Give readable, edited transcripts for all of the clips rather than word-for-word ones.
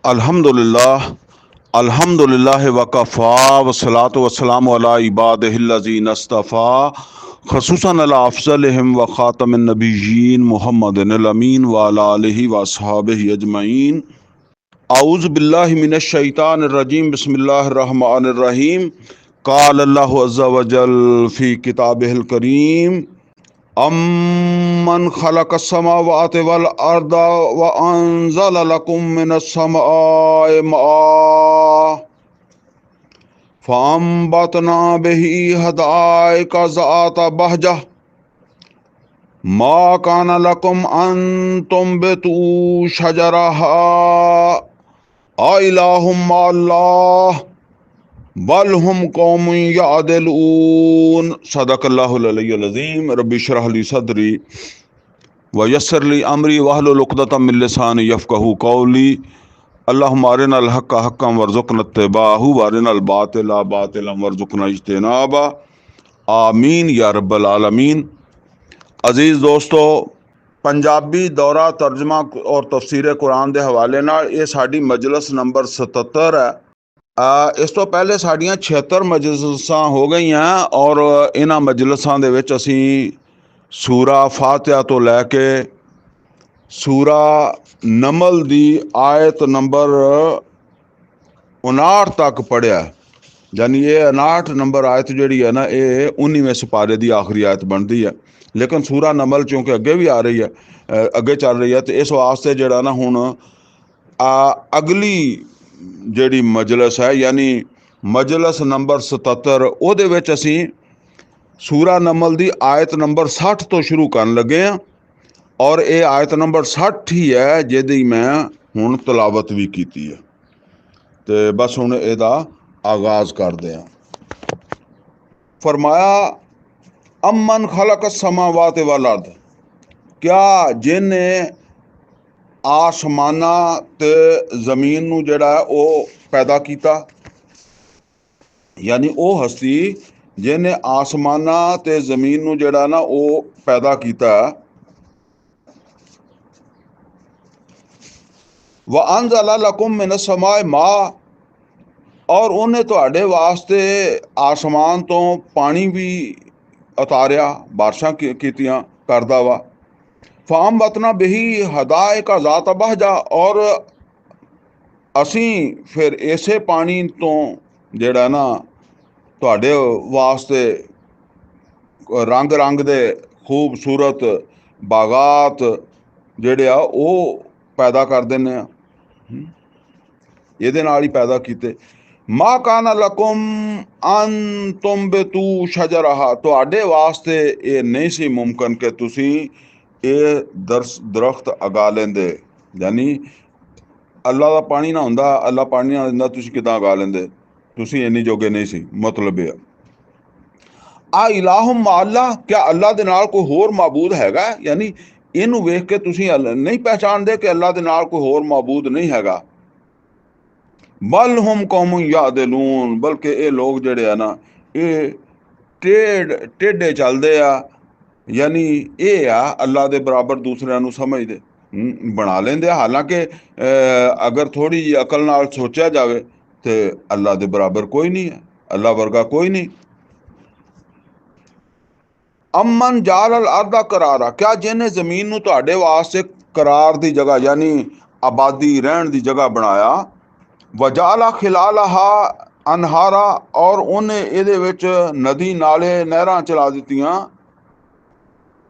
अल्हम्दुलिल्लाह अल्हम्दुलिल्लाह वकफ़ा वस्सलातु वस्सलामु अला इबादिहिल्लज़ीना इस्तफ़ा ख़ुसूसन अला अफ़ज़लिहिम व ख़ातमिन नबिय्यीन मुहम्मदिनिल अमीन व अला आलिहि व अस्हाबिहि अजमईन। औज़ु बिल्लाहि मिनश शैतानिर रजीम बिस्मिल्लाहिर रहमानिर रहीम। क़ाल अल्लाहु अज़्ज़ा व जल फ़ी किताबिहिल करीम अम्मन खलक़स समावाति वल अर्द व अंज़ल लकुम मिनस समाए माअ फअंबतना बिही हदाइका ज़ाता बहजह मा कान लकुम अन तुंबितू शजरहा अइलाहुम मअल्लाह बल हुम कौमुन यादिलून। सदक़ल्लाहुल अलिय्युल अज़ीम। रब्बि इश्रह ली सदरी व यस्सिर ली अमरी वहलुल उक़दतम मिन लिसानी यफ़क़हू क़ौली। अल्लाहुम्मा अरिनल हक़्क़ हक़्क़न वरज़ुक़ना इत्तिबाअहू व अरिनल बातिला बातिलन वरज़ुक़ना इज्तिनाबा। आमीन या रब्बल आलमीन। अजीज़ दोस्तों, पंजाबी दौरा तर्जमा और तफसीर कुरान के हवाले नाल ये साडी मजलिस नंबर 77 है। इस तो पहले साड़ियाँ 76 मजलिसां हो गई हैं और इन्हां मजलिसां दे विच असीं सूरा फातिहा तो लैके सूरा नमल दी आयत नंबर 59 तक पढ़िया। यानी ये 59 नंबर आयत जिहड़ी है ना, ये 19वें सुपारे की आखिरी आयत बनती है। लेकिन सूरा नमल चूँकि अगे भी आ रही है, अगे चल रही है, तो इस वास्ते जिहड़ा ना हुण अगली जिहड़ी मजलिस है यानी मजलिस नंबर 77 ਉਹਦੇ ਵਿੱਚ ਅਸੀਂ सूरा नमल की आयत नंबर 60 तो शुरू करन लगे हैं और ये आयत नंबर 60 ही है जिहदी मैं हुण तलावत भी की है। तो बस हुण इहदा आगाज़ करदे हां। फरमाया अम्मन खलक समावात वल अर्द, क्या जिन्ने आसमाना ते जमीन नूं जिहड़ा है वो पैदा किया, यानी वो हस्ती जिन्हें आसमाना ते जमीन नूं जिहड़ा ना वो पैदा किया। व अंज़ला लकुम मिनस समाए मा, और उन्हें तुहाडे वास्ते आसमान तो पानी भी उतारिया, बारिशां कीतियां करदा वा। फाम बतना बिही हदाइका ज़ात बहजा, और असी फिर इसे पानी तो जिहड़ा ना तुहाडे वास्ते रंग रंग दे खूबसूरत बागात जिहड़े आ वो पैदा कर दिंदे आ, ਇਹਦੇ ਨਾਲ ही पैदा किए। मा काना लकुम अन तुंबितू शजरहा, तुहाडे वास्ते ये नहीं सी मुमकिन कि तुसी ये दरख्त उगा लेंदे। यानी अल्लाह का पानी ना हुंदा, अल्लाह पानी ना दिंदा, तुसी किदां उगा लेंदे? तुसी इन्नी जोगे नहीं सी। मतलब ये आ इलाहुम अल्लाह, क्या अल्लाह दे नाल कोई होर माबूद हैगा? यानी इनू वेख के तुसी नहीं पहचानदे कि अल्लाह दे नाल कोई होर माबूद नहीं हैगा। बल हुम कौमुन यादिलून, बल्कि ये लोग जिहड़े आ ना ये टेढ़े चलदे आ, यानी ये आ अल्लाह दे बराबर दूसरिਆਂ ਨੂੰ समझदे बना लेंदे। हालांकि अगर थोड़ी जी अकल नाल सोचा जाए तो अल्लाह दे बराबर कोई नहीं है, अल्लाह वर्गा कोई नहीं। अमन जाल अल अर्दा करारा, क्या जिन्हें जमीन नूं तुहाडे वास्ते करार दी जगह यानी आबादी रहन दी जगह बनाया। वजाला खिलालहा अनहारा, और उन्हें ਇਹਦੇ ਵਿੱਚ नदी नाले नहरां चला दित्तियां।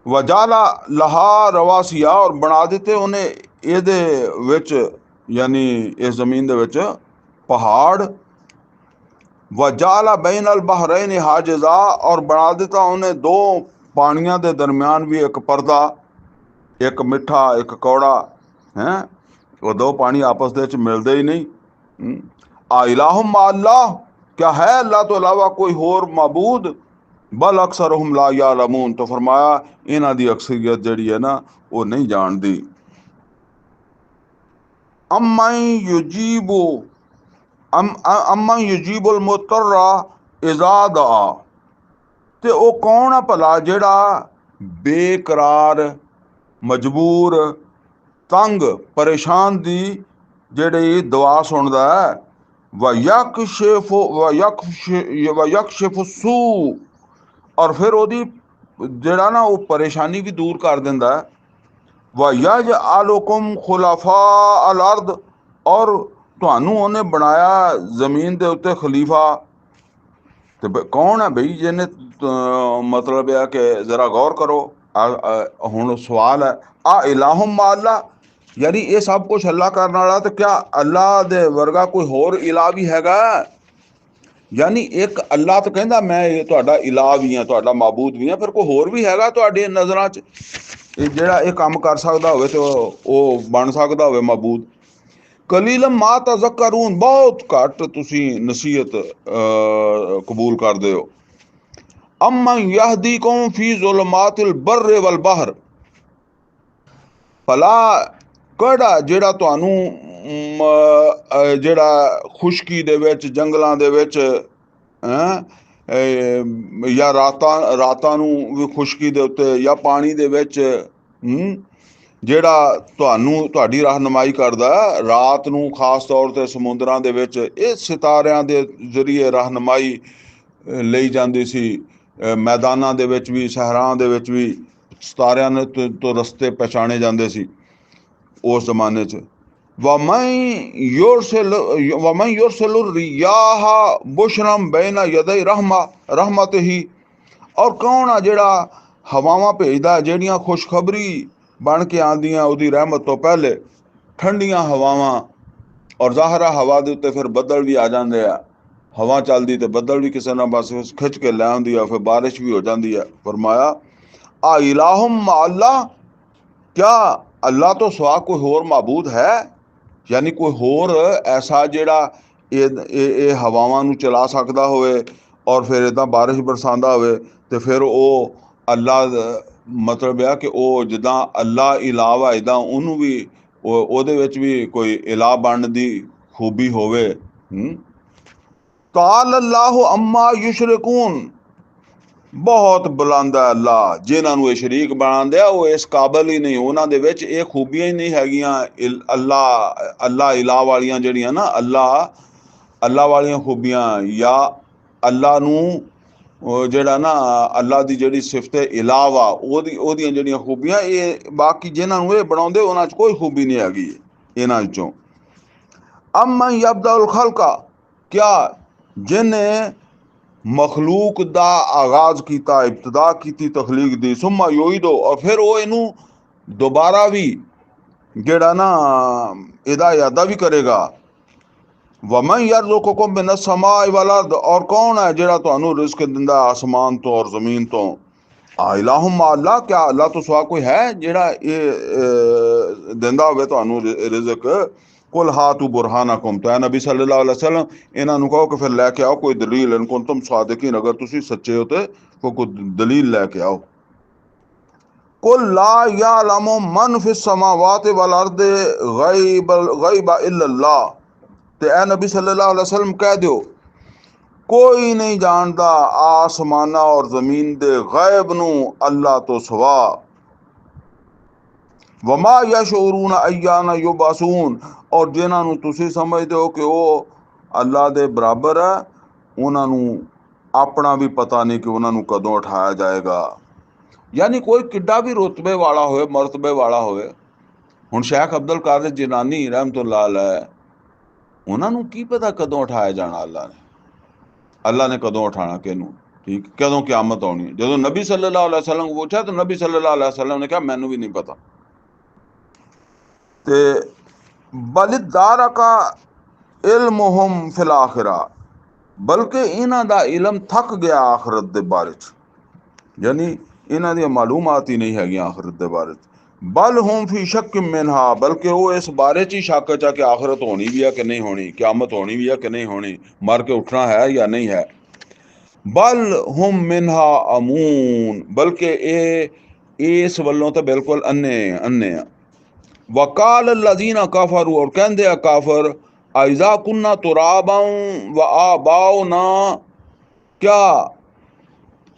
वजाला लहा रवासिया, और बना दिते उन्हें ਇਹਦੇ ਵਿੱਚ यानी इस जमीन दे ਵਿੱਚ पहाड़। वजाला बैन अल बहरैन हाजिजा, और बना दिता उन्हें दो पानियां दे दरम्यान भी एक पर्दा, एक मिठा एक कौड़ा है। वो दो पानी आपस दे विच मिलदे ही नहीं। आ इलाहुम अल्लाह, क्या है अल्लाह तो अलावा कोई होर मबूद? बल अक्सरहुम ला यालमून, तो फरमाया इन्हां दी अक्सरियत जिहड़ी है ना वो नहीं जानदी। अम्मन युजीबु अम्मन युजीबुल मुतर्रा इज़ा दआ, ते वो कौन है भला जिहड़ा बेकरार, मजबूर, तंग, परेशान दी ਜਿਹੜੀ ਦੁਆ ਸੁਣਦਾ ਹੈ। ਵਯਕਸ਼ਿਫ ਸੂ, ਔਰ ਫਿਰ ਉਹਦੀ ਜਿਹੜਾ ਨਾ ਉਹ ਪਰੇਸ਼ਾਨੀ ਵੀ ਦੂਰ ਕਰ ਦਿੰਦਾ ਹੈ। ਵਯਜਅਲੁकुम ਖੁਲਫਾ ਅਲ ਅਰਦ, ਔਰ ਤੁਹਾਨੂੰ ਉਹਨੇ ਬਣਾਇਆ ਜ਼ਮੀਨ ਦੇ ਉੱਤੇ ਖਲੀਫਾ। ਤੇ ਕੌਣ ਹੈ ਬਈ ਜਿਹਨੇ ਮਤਲਬ ਇਹ ਕਿ ਜ਼ਰਾ ਗੌਰ ਕਰੋ। ਹੁਣ ਸਵਾਲ ਹੈ, ਆ ਇਲਾਹੁਮ ਮਾ ਅੱਲਾ, ਯਾਨੀ ਇਹ ਸਭ ਕੁਛ ਅੱਲਾ ਕਰਨ ਵਾਲਾ, ਤੇ ਕਿਆ ਅੱਲਾ ਦੇ ਵਰਗਾ ਕੋਈ ਹੋਰ ਇਲਾਹ ਵੀ ਹੈਗਾ? ਯਾਨੀ ਇੱਕ ਅੱਲਾ ਤਾਂ ਕਹਿੰਦਾ ਮੈਂ ਇਹ ਤੁਹਾਡਾ ਇਲਾਹ ਵੀ ਹਾਂ, ਤੁਹਾਡਾ ਮਾਬੂਦ ਵੀ ਹਾਂ, ਫਿਰ ਕੋਈ ਹੋਰ ਵੀ ਹੈਗਾ ਤੁਹਾਡੇ ਨਜ਼ਰਾਂ 'ਚ ਇਹ ਜਿਹੜਾ ਇਹ ਕੰਮ ਕਰ ਸਕਦਾ ਹੋਵੇ ਤੇ ਉਹ ਬਣ ਸਕਦਾ ਹੋਵੇ ਮਾਬੂਦ? ਕਲੀਲਮ ਮਾ ਤਜ਼ੱਕरून, ਬਹੁਤ ਘੱਟ ਤੁਸੀਂ ਨਸੀਹਤ ਕਬੂਲ ਕਰਦੇ ਹੋ। ਅਮਨ ਯਹਦੀकुम ਫੀ ਜ਼ੁਲਮਾਤਿਲ ਬਰ ਵਲ ਬਹਰ, ਭਲਾ ਕਿਹੜਾ ਜਿਹੜਾ ਤੁਹਾਨੂੰ ਜਿਹੜਾ ਖੁਸ਼ਕੀ ਦੇ ਵਿੱਚ, ਜੰਗਲਾਂ ਦੇ ਵਿੱਚ ਜਾਂ ਰਾਤਾਂ ਨੂੰ ਵੀ ਖੁਸ਼ਕੀ ਦੇ ਉੱਤੇ ਜਾਂ ਪਾਣੀ ਦੇ ਵਿੱਚ ਜਿਹੜਾ ਤੁਹਾਡੀ ਰਹਿਨੁਮਾਈ ਕਰਦਾ, ਰਾਤ ਨੂੰ ਖਾਸ ਤੌਰ ਤੇ ਸਮੁੰਦਰਾਂ ਦੇ ਵਿੱਚ ਇਹ ਸਿਤਾਰਿਆਂ ਦੇ ਜ਼ਰੀਏ ਰਹਿਨੁਮਾਈ ਲਈ ਜਾਂਦੀ ਸੀ। ਮੈਦਾਨਾਂ ਦੇ ਵਿੱਚ ਵੀ, ਸਹਿਰਾਵਾਂ ਦੇ ਵਿੱਚ ਵੀ ਸਿਤਾਰਿਆਂ ਨੇ ਤੋਂ ਰਸਤੇ ਪਛਾਣੇ ਜਾਂਦੇ ਸੀ ਉਸ ਜ਼ਮਾਨੇ 'ਚ। ਵਮਨ ਯੁਰਸਿਲ ਰਿਯਾਹ ਬੁਸ਼ਰਮ ਬੈਨ ਯਦੈ ਰਹਿਮਤਿhi, ਔਰ ਕੌਣ ਆ ਜਿਹੜਾ ਹਵਾਵਾਂ ਭੇਜਦਾ ਜਿਹੜੀਆਂ ਖੁਸ਼ਖਬਰੀ ਬਣ ਕੇ ਆਉਂਦੀਆਂ ਉਹਦੀ ਰਹਿਮਤ ਤੋਂ ਪਹਿਲੇ, ਠੰਡੀਆਂ ਹਵਾਵਾਂ। ਔਰ ਜ਼ਾਹਰਾ ਹਵਾ ਦੇ ਉੱਤੇ ਫਿਰ ਬੱਦਲ ਵੀ ਆ ਜਾਂਦੇ ਆ, ਹਵਾ ਚੱਲਦੀ ਤੇ ਬੱਦਲ ਵੀ ਕਿਸੇ ਨਾਲ ਬਸ ਖਿੱਚ ਕੇ ਲੈ ਆਉਂਦੀ ਆ, ਫਿਰ ਬਾਰਿਸ਼ ਵੀ ਹੋ ਜਾਂਦੀ ਹੈ। ਫਰਮਾਇਆ ਆ ਇਲਾਹੁਮ ਅੱਲਾ, क्या अल्लाह तो सिवा कोई होर माबूद है? यानी कोई होर ऐसा ਜਿਹੜਾ ਇਹ ਹਵਾਵਾਂ ਨੂੰ ਚਲਾ ਸਕਦਾ ਹੋਵੇ ਔਰ ਫਿਰ ਇੱਦਾਂ ਬਾਰਿਸ਼ ਬਰਸਾਉਂਦਾ ਹੋਵੇ, ਤੇ ਫਿਰ ਉਹ ਅੱਲਾ ਮਤਲਬ ਆ ਕਿ ਉਹ ਜਿੱਦਾਂ ਅੱਲਾ ਇਲਾਵਾ ਇੱਦਾਂ ਉਹਨੂੰ ਵੀ ਉਹਦੇ ਵਿੱਚ ਵੀ ਕੋਈ ਇਲਾਹ ਬਣਨ ਦੀ ਖੂਬੀ ਹੋਵੇ। ਤਾਲ ਅੱਲਾਹੁ ਅਮਾ ਯੁਸ਼ਰਿਕੂਨ, ਬਹੁਤ ਬੁਲੰਦ ਹੈ ਅੱਲਾ ਜਿਨ੍ਹਾਂ ਨੂੰ ਇਹ ਸ਼ਰੀਕ ਬਣਾਉਂਦੇ ਆ, ਉਹ ਇਸ ਕਾਬਲ ਹੀ ਨਹੀਂ, ਉਹਨਾਂ ਦੇ ਵਿੱਚ ਇਹ ਖੂਬੀਆਂ ਹੀ ਨਹੀਂ ਹੈਗੀਆਂ ਅੱਲਾ ਇਲਾਹ ਵਾਲੀਆਂ ਜਿਹੜੀਆਂ ਨਾ, ਅੱਲਾ ਵਾਲੀਆਂ ਖੂਬੀਆਂ, ਜਾਂ ਅੱਲਾ ਨੂੰ ਜਿਹੜਾ ਨਾ ਅੱਲਾ ਦੀ ਜਿਹੜੀ ਸਿਫਤ ਇਲਾਵਾ ਉਹਦੀਆਂ ਜਿਹੜੀਆਂ ਖੂਬੀਆਂ, ਇਹ ਬਾਕੀ ਜਿਨ੍ਹਾਂ ਨੂੰ ਇਹ ਬਣਾਉਂਦੇ ਉਹਨਾਂ 'ਚ ਕੋਈ ਖੂਬੀ ਨਹੀਂ ਹੈਗੀ ਇਹਨਾਂ 'ਚੋਂ। ਅਮਨ ਯਬਦਉਲ ਖਲqa, ਕਿਆ ਜਿਹਨੇ ਮਖਲੂਕ ਦਾ ਆਗਾਜ਼ ਕੀਤਾ, ਇਬਤਦਾ ਕੀਤੀ ਤਖਲੀਕ ਦੀ, ਸੁੰਮਾ ਯੁਈਦੁ, ਔਰ ਫਿਰ ਉਹ ਇਹਨੂੰ ਦੁਬਾਰਾ ਵੀ ਜਿਹੜਾ ਨਾ ਇਹਦਾ ਇਆਦਾ ਵੀ ਕਰੇਗਾ। ਵਮਨ ਯਰਜ਼ੁਕੁਕੁਮ ਮਿਨਸ ਸਮਾኢ ਵਲ ਅਰਦ, ਔਰ ਕੌਣ ਹੈ ਜਿਹੜਾ ਤੁਹਾਨੂੰ ਰਿਜ਼ਕ ਦਿੰਦਾ ਆਸਮਾਨ ਤੋਂ ਔਰ ਜ਼ਮੀਨ ਤੋਂ? ਆ ਇਲਾਹੁਮ ਮਾ ਅੱਲਾ, ਕਿਆ ਅੱਲਾ ਤੋਂ ਸਿਵਾ ਕੋਈ ਹੈ ਜਿਹੜਾ ਇਹ ਦਿੰਦਾ ਹੋਵੇ ਤੁਹਾਨੂੰ ਰਿਜ਼ਕ? ਕੁਲ ਹਾਤੂ ਬੁਰਹਾਨਕੁਮ, ਤਾਂ ਨਬੀ ਸੱਲੱਲਾਹੁ ਅਲੈहि ਵਸੱਲਮ ਇਹਨਾਂ ਨੂੰ ਕਹੋ ਕਿ ਫਿਰ ਲੈ ਕੇ ਆਓ ਕੋਈ ਦਲੀਲ, ਇਨ ਕੁੰਤੁਮ ਸਾदिकीन, ਅਗਰ ਤੁਸੀਂ ਸੱਚੇ ਹੋ ਤੇ ਕੋਈ ਦਲੀਲ ਲੈ ਕੇ ਆਓ। ਕੁਲ ਲਾ ਯਅਲਮੁ ਮਨ ਫਿ ਸਮਾਵਾਤ ਵਲ ਅਰਦ ਗੈਬ ਇਲਾ ਅੱਲਾਹ, ਤੇ ਐ ਨਬੀ ਸੱਲੱਲਾਹੁ ਅਲੈहि ਵਸੱਲਮ ਕਹਿ ਦਿਓ ਕੋਈ ਨਹੀਂ ਜਾਣਦਾ ਆਸਮਾਨਾਂ ਔਰ ਜ਼ਮੀਨ ਦੇ ਗੈਬ ਨੂੰ ਅੱਲਾ ਤੋਂ ਸਿਵਾ। ਵਮਾ ਯਸ਼ਊरून ਅਯਾਨ ਯੁਬਅਸੂਨ, ਔਰ ਜਿਨ੍ਹਾਂ ਨੂੰ ਤੁਸੀਂ ਸਮਝਦੇ ਹੋ ਕਿ ਉਹ ਅੱਲਾ ਦੇ ਬਰਾਬਰ ਹੈ, ਉਹਨਾਂ ਨੂੰ ਆਪਣਾ ਵੀ ਪਤਾ ਨਹੀਂ ਕਿ ਉਹਨਾਂ ਨੂੰ ਕਦੋਂ ਉਠਾਇਆ ਜਾਏਗਾ। ਯਾਨੀ ਕੋਈ ਕਿੱਡਾ ਵੀ ਰੁਤਬੇ ਵਾਲਾ ਹੋਵੇ, ਮਰਤਬੇ ਵਾਲਾ ਹੋਵੇ, ਹੁਣ ਸ਼ੇਖ ਅਬਦੁਲ ਕਾਦਰ ਜਿਲਾਨੀ ਰਹਿਮਤੁल्लाह अलैह, ਉਹਨਾਂ ਨੂੰ ਕੀ ਪਤਾ ਕਦੋਂ ਉਠਾਇਆ ਜਾਣਾ ਅੱਲਾ ਨੇ ਕਦੋਂ ਉਠਾਣਾ ਕਿਹਨੂੰ, ਠੀਕ, ਕਦੋਂ ਕਿਆਮਤ ਆਉਣੀ। ਜਦੋਂ ਨਬੀ ਸੱਲੱਲਾਹੁ ਅਲੈहि ਵਸੱਲਮ ਨੂੰ ਪੁੱਛਿਆ ਤਾਂ ਨਬੀ ਸੱਲੱਲਾਹੁ ਅਲੈहि ਵਸੱਲਮ ਨੇ ਕਿਹਾ ਮੈਨੂੰ ਵੀ ਨਹੀਂ ਪਤਾ। ਤੇ ਬਲਿਦਾਰਕਾ ਇਲਮੁਹੁਮ ਫਿਲ ਆਖਿਰਾ, ਬਲਕਿ ਇਹਨਾਂ ਦਾ ਇਲਮ ਥੱਕ ਗਿਆ ਆਖਰਤ ਦੇ ਬਾਰੇ 'ਚ, ਯਾਨੀ ਇਹਨਾਂ ਦੀਆਂ ਮਾਲੂਮਾਤ ਹੀ ਨਹੀਂ ਹੈਗੀਆਂ ਆਖਰਤ ਦੇ ਬਾਰੇ 'ਚ। ਬਲ ਹੁਮ ਫੀ ਸ਼ੱਕ ਮਿਨਹਾ, ਬਲਕਿ ਉਹ ਇਸ ਬਾਰੇ 'ਚ ਹੀ ਸ਼ੱਕ 'ਚ ਆ ਕਿ ਆਖਰਤ ਹੋਣੀ ਵੀ ਹੈ ਕਿ ਨਹੀਂ ਹੋਣੀ, ਕਿਆਮਤ ਹੋਣੀ ਵੀ ਹੈ ਕਿ ਨਹੀਂ ਹੋਣੀ, ਮਰ ਕੇ ਉੱਠਣਾ ਹੈ ਜਾਂ ਨਹੀਂ ਹੈ। ਬਲ ਹੁਮ ਮਿਨਹਾ ਅਮੂਨ, ਬਲਕਿ ਇਹ ਇਸ ਵੱਲੋਂ ਤਾਂ ਬਿਲਕੁਲ ਅੰਨੇ ਆ। वकाल लजीना काफरू, और कहते हैं काफर, आइजा कुन्ना तुराबन व आबाओना, क्या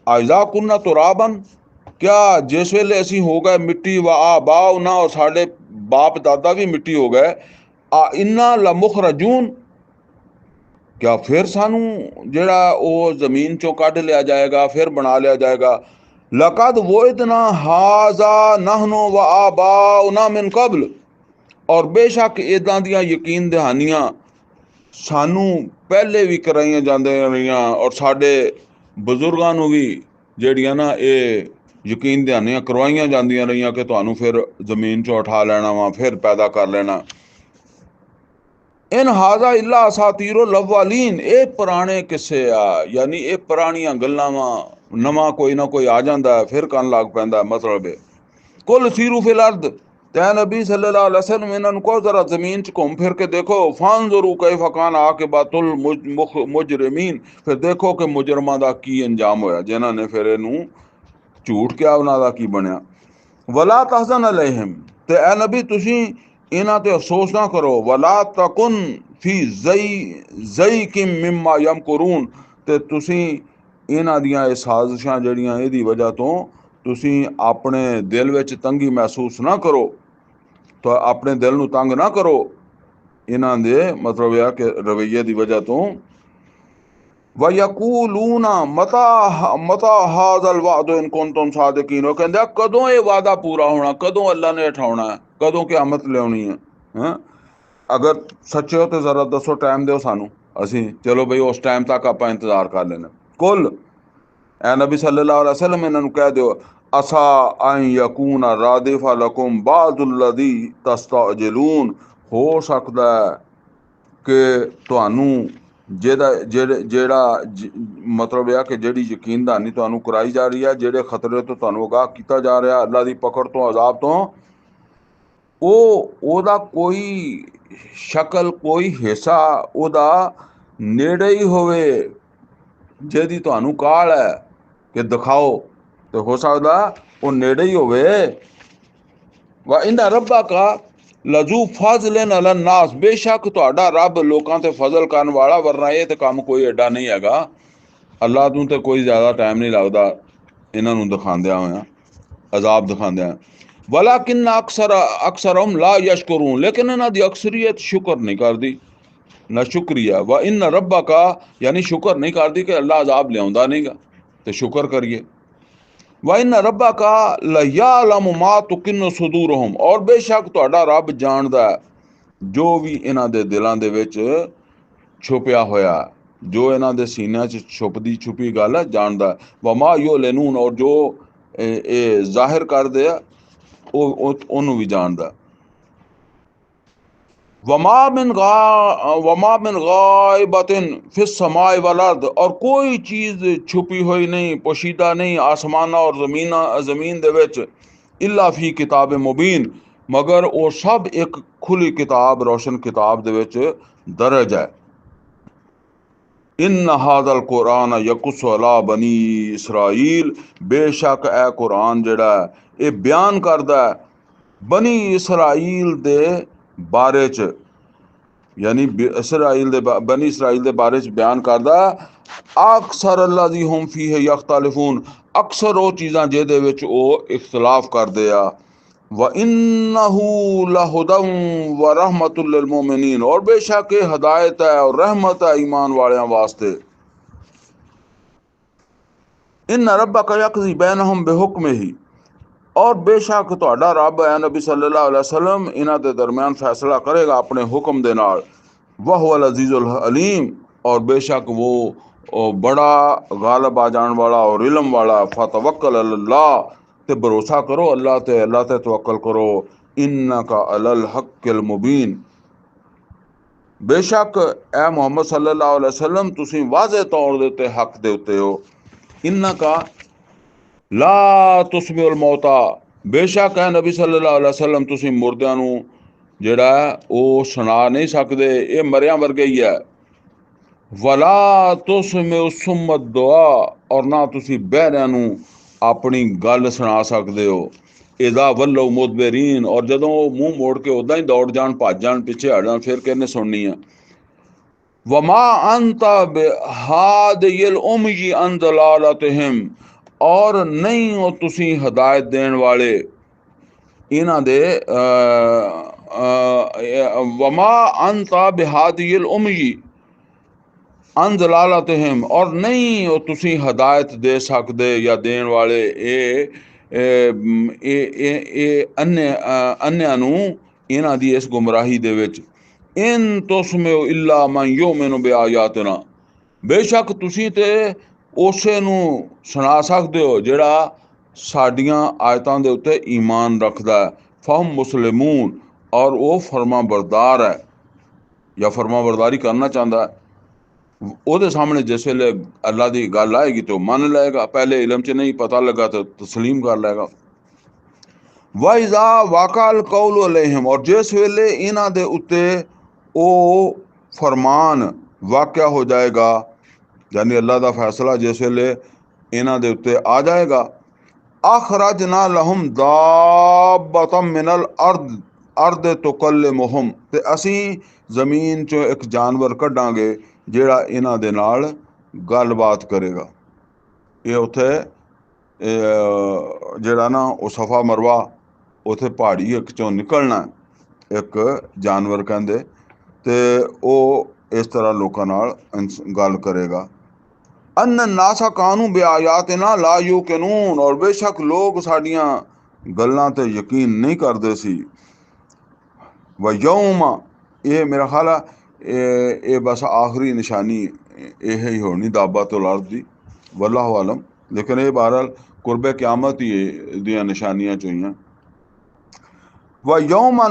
आइजा कुन्ना तुराबन, क्या जिस वेले असी हो गए मिट्टी, व आबाओना, और साढ़े बाप दादा भी मिट्टी हो गए, आ इन्ना लमुखरजून, क्या फिर सानू जेड़ा वो जमीन चो कढ़ लिया जाएगा, फिर बना लिया जाएगा। लकद वोइदना हाजा नहनो व आबाउना मिन कबल, और बेशक इदां दियां यकीन दहानियां सानू पहले भी कराइयां जांदियां रहियां, और साडे बजुर्गां नू भी ਜਿਹੜੀਆਂ ना ये यकीन दहानियां करवाइयां जांदियां रहियां कि तुहानू फिर जमीन चो उठा लेना वा, फिर पैदा कर लेना। इन हाजा इला असातीरो लव्वालीन, ये पुराने किस्से आ, यानी ये पुरानियां गल्लां वा, नवा कोई ना कोई आ जांदा फिर कन लग पैंदा। मतलब कुल सीरू फिल अर्द, तै नबी सल्लल्लाहु अलैहि वसल्लम इन्हां नू कहो जरा जमीन च घूम फिर के देखो, फांजुरू कैफ कान आकिबतुल मुजरिमीन, फिर देखो कि मुजरमां दा की अंजाम होया, जिन्हां ने फिर इनू झूठ किया, उन्हां दा की बनया। वला तहजन अलैहिम, ते ए नबी तुसी इन्हां ते अफसोस ना करो। वला तकुन फी ज़ैकिम मिम्मा यमकुरून, ते तुसी इन्हां दियां ये साजिशां जड़ियां इहदी वजह तो तुसी अपने दिल विच तंगी महसूस ना करो, तो अपने दिल नू तंग ना करो इन्हां दे मतलब यह कि रवैये दी वजह तो। वयकूलूना मता मता हाज़ल वादो इन कुंतुम सादिकीन, वो कहंदे कदों ये वादा पूरा होना, कदों अल्लाह ने उठाउणा है, कदों क़यामत लियाउणी है, हैं? अगर सच्चे हो तो जरा दसो, टाइम दो सानू, असी चलो बई उस टाइम तक आपां इंतजार कर लेना। कुल ए नबी सल्लल्लाहु अलैहि वसल्लम इन्हां नू कह दिओ, असा अन यकूना रादिफा लकुम बादुल्लज़ी तस्तअजिलून, हो सकदा है कि तुहानू जेड़ा मतलब यह कि जेड़ी यकीन दहानी तुहानू कराई जा रही है, जेड़े खतरे तो तुहानू आगाह किया जा रहा अल्लाह दी पकड़ तो, अजाब तो, ओदा कोई शक्ल कोई हिस्सा ओदा नेड़े ही होवे, जेदी तुहानू काल है कि दिखाओ, तो हो सकदा वो नेड़े ही होवे। व इन्ना रब्बा का लजू फजलन अलन नास, बेशक तुहाडा रब लोकां ते फजल करन वाला, वरना ये ते काम कोई एडा नहीं हैगा, अल्लाह नू ते कोई ज्यादा टाइम नहीं लगदा इन्हां नू दिखांदियां होया, अजाब दिखांदियां। वलाकिन अक्सरहुम ला यशकुरून, लेकिन इन्हां दी अक्सरियत शुक्र नहीं करदी, ना शुक्रिया। व इन रब्बा का, यानी शुक्र नहीं करदी कि अल्लाह अजाब लियाउंदा नहीं गा, ते शुक्र करिए। व इन रब्बा का लयालम मा तुकिन सुदूरहुम, और बेशक तुहाडा रब जानदा जो भी इन्हां दे दिलां दे विच छुपिया होया, जो इन्हां दे सीनियां च छुपदी छुपी गल जानदा। वमा युलिनून, और जो जाहिर कर दे ओनू भी जानदा। वमा मिन गायबतिन फिस समाए वल अर्द, और कोई चीज छुपी हुई नहीं, पोशीदा नहीं आसमान और जमीन दे विच, इल्ला फी किताब मुबीन, मगर वो सब एक खुली किताब, रोशन किताब दे विच दर्ज है। इन हादल कुरान यकुस अला बनी इसराइल, बेशक ए कुरान जेड़ा है ये बयान करदा है बनी इसराइल दे बारे च, यानी इसराइल दे बनी इसराइल दे बारे च बयान करदा अक्सर अल्लाजी हुम फीह यख्तलिफून, अक्सर वो चीज़ां जेदे विच वो इख्तलाफ करदे आ। व इन्नहू लहुदम व रहमतुल लिल मोमिनीन, और बेशक ये हदायत है और रहमत है ईमान वालियां वास्ते। इन रब्बक यक़ज़ी बैनहुम बिहुक्मिही, और बेशक तुहाडा रब है नबी सल्लल्लाहु अलैहि वसल्लम इन्हां दे दरमियान फैसला करेगा अपने हुक्म दे नाल। वहुवल अज़ीज़ुल हलीम, और बेशक वो बड़ा गालिब आ जाने वाला और इल्म वाला। फतवक्कल अल्लाह, ते भरोसा करो अल्लाह ते, अल्लाह ते तवक्कल करो। इन्नका अलल हक्किल मुबीन, बेशक ए मोहम्मद सल्लल्लाहु अलैहि वसल्लम तुसी वाज़े तौर दे उत्ते हक दे उत्ते हो। इन्नका ला तुस्मिउल मौता, बेशक है नबी सल्लल्लाहु अलैहि वसल्लम तुसी मुर्दियां नू जेड़ा वो सुना नहीं सकदे, ये मरियां वर्गे ही है। वला तुस्मिउ सुम्मत दुआ, और ना तुसी बहरियां नू अपनी गल सुना सकदे हो। इदा वल्लो मुदबिरीन, और जदों मुंह मोड़ के उदा ही दौड़ जान, भज जान, पिछे हट जान, फिर किहने सुननी है। वमा अंता बिहादिल उम्मी अन दलालतिहिम, और नहीं हो तुसी हदायत देने वाले इन्हां दे वमा अंता बिहादिल उम्मी अन दलालतहिम, और नहीं ਉਹ ਤੁਸੀਂ ਹਦਾਇਤ ਦੇ ਸਕਦੇ ਜਾਂ ਦੇਣ ਵਾਲੇ ਇਹ ਅੰਨਿਆਂ ਨੂੰ ਇਹਨਾਂ ਦੀ ਇਸ ਗੁੰਮਰਾਹੀ ਦੇ ਵਿੱਚ। ਇਨ ਤੁਸਮਿਉ ਇਲਾ ਮਨ ਯੂਮਿਨੁ ਬਿਆਯਾਤਿਨਾ, ਬੇਸ਼ੱਕ ਤੁਸੀਂ ਤੇ ਉਸੇ ਨੂੰ ਸੁਣਾ ਸਕਦੇ ਹੋ ਜਿਹੜਾ ਸਾਡੀਆਂ ਆਇਤਾਂ ਦੇ ਉੱਤੇ ਈਮਾਨ ਰੱਖਦਾ ਹੈ। ਫਹਮ ਮੁਸਲਿਮੂਨ, ਔਰ ਉਹ ਫਰਮਾ ਬਰਦਾਰ ਹੈ ਜਾਂ ਫਰਮਾ ਬਰਦਾਰੀ ਕਰਨਾ ਚਾਹੁੰਦਾ ਹੈ। ਉਹਦੇ ਸਾਹਮਣੇ ਜਿਸ ਵੇਲੇ ਅੱਲਾ ਦੀ ਗੱਲ ਆਏਗੀ ਤਾਂ ਉਹ ਮੰਨ ਲਏਗਾ, ਪਹਿਲੇ ਇਲਮ 'ਚ ਨਹੀਂ ਪਤਾ ਲੱਗਾ ਤਾਂ ਤਸਲੀਮ ਕਰ ਲਏਗਾ। ਵਾਇਜ਼ਾ ਵਾਕਲ ਕੌਲ ਅਲੈਹਿਮ, ਔਰ ਜਿਸ ਵੇਲੇ ਇਹਨਾਂ ਦੇ ਉੱਤੇ ਉਹ ਫਰਮਾਨ ਵਾਕਿਆ ਹੋ ਜਾਏਗਾ, ਯਾਨੀ ਅੱਲਾ ਦਾ ਫੈਸਲਾ ਜਿਸ ਵੇਲੇ ਇਹਨਾਂ ਦੇ ਉੱਤੇ ਆ ਜਾਏਗਾ, ਅਖਰਜਨਾ ਲਹੁਮ ਦਾਬਤਮ ਮਿਨਲ ਅਰਦ ਤੁਕੱਲਿਮੁਹੁਮ, ਤੇ ਅਸੀਂ ਜ਼ਮੀਨ 'ਚੋਂ ਇੱਕ ਜਾਨਵਰ ਕੱਢਾਂਗੇ ਜਿਹੜਾ ਇਹਨਾਂ ਦੇ ਨਾਲ ਗੱਲਬਾਤ ਕਰੇਗਾ। ਇਹ ਉੱਥੇ ਜਿਹੜਾ ਨਾ ਉਹ ਸਫਾ ਮਰਵਾ ਉੱਥੇ ਪਹਾੜੀ ਇੱਕ 'ਚੋਂ ਨਿਕਲਣਾ ਇੱਕ ਜਾਨਵਰ ਕਹਿੰਦੇ, ਤੇ ਉਹ ਇਸ ਤਰ੍ਹਾਂ ਲੋਕਾਂ ਨਾਲ ਗੱਲ ਕਰੇਗਾ। ਅੰਨ ਨਾਸਾ ਕਾਨੂੰ ਬਿਆਯਾਤਿਨਾ ਲਾ ਯੂਕਿਨੂਨ, ਔਰ ਬੇਸ਼ੱਕ ਲੋਕ ਸਾਡੀਆਂ ਗੱਲਾਂ ਤੇ ਯਕੀਨ ਨਹੀਂ ਕਰਦੇ ਸੀ। ਵ ਯੌਮ, ਇਹ ਮੇਰਾ ਖਿਆਲ ਆ ਇਹ ਬਸ ਆਖਰੀ ਨਿਸ਼ਾਨੀ ਇਹ ਹੀ ਹੋਣੀ ਦਾਬਤੁਲ ਅਰਦ ਦੀ, ਵੱਲਾਹੁ ਆਲਮ, ਲੇਕਿਨ ਇਹ ਬਹਰਹਾਲ ਕੁਰਬੇ ਕਿਆਮਤ ਹੀ ਦੀਆਂ ਨਿਸ਼ਾਨੀਆਂ 'ਚ ਹੋਈਆਂ। ਵ ਯੌਮ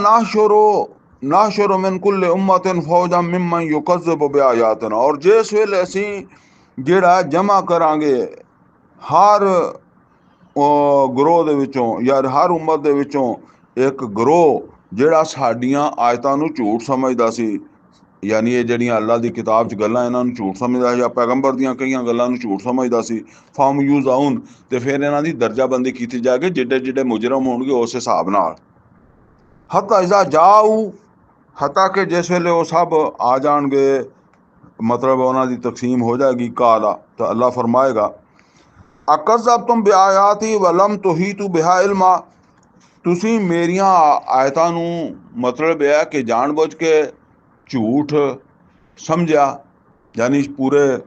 ਨਾਹਸ਼ੁਰੂ ਮਿਨ ਕੁੱਲ ਉਮਤਿਨ ਫੌਜਨ ਮਿਮਨ ਯੁਕਜ਼ਿਬੁ ਬਿਆਯਾਤਿਨਾ, ਔਰ ਜਿਸ ਵੇਲੇ ਅਸੀਂ ਜਿਹੜਾ ਜਮ੍ਹਾਂ ਕਰਾਂਗੇ ਹਰ ਗਰੋਹ ਦੇ ਵਿੱਚੋਂ ਜਾਂ ਹਰ ਉਮਤ ਦੇ ਵਿੱਚੋਂ ਇੱਕ ਗਰੋਹ ਜਿਹੜਾ ਸਾਡੀਆਂ ਆਇਤਾਂ ਨੂੰ ਝੂਠ ਸਮਝਦਾ ਸੀ, ਯਾਨੀ ਇਹ ਜਿਹੜੀਆਂ ਅੱਲਾ ਦੀ ਕਿਤਾਬ 'ਚ ਗੱਲਾਂ ਇਹਨਾਂ ਨੂੰ ਝੂਠ ਸਮਝਦਾ ਸੀ, ਜਾਂ ਪੈਗੰਬਰ ਦੀਆਂ ਕਈਆਂ ਗੱਲਾਂ ਨੂੰ ਝੂਠ ਸਮਝਦਾ ਸੀ। ਫਮ ਯੂਜ਼ਾਉਨ, ਤੇ ਫਿਰ ਇਹਨਾਂ ਦੀ ਦਰਜਾਬੰਦੀ ਕੀਤੀ ਜਾਏਗੀ ਜਿੱਡੇ ਜਿੱਡੇ ਮੁਜਰਮ ਹੋਣਗੇ ਉਸ ਹਿਸਾਬ ਨਾਲ। ਹੱਤਾ ਇਜ਼ਾ ਜਾਊ, ਹੱਤਾ ਕਿ ਜਿਸ ਵੇਲੇ ਉਹ ਸਭ ਆ ਜਾਣਗੇ, ਮਤਲਬ ਉਹਨਾਂ ਦੀ ਤਕਸੀਮ ਹੋ ਜਾਏਗੀ ਕਾਲਾ, ਤਾਂ ਅੱਲਾ ਫਰਮਾਏਗਾ ਅਕਜ਼ਬਤੁਮ ਬਿਆਯਾਤੀ ਵਲਮ ਤੁਹੀਤੂ ਬਿਹਾ ਇਲਮਾ, ਤੁਸੀਂ ਮੇਰੀਆਂ ਆਇਤਾਂ ਨੂੰ ਮਤਲਬ ਇਹ ਹੈ ਕਿ ਜਾਣ ਬੁੱਝ ਕੇ ਝੂਠ ਸਮਝਿਆ, ਯਾਨੀ ਪੂਰੇ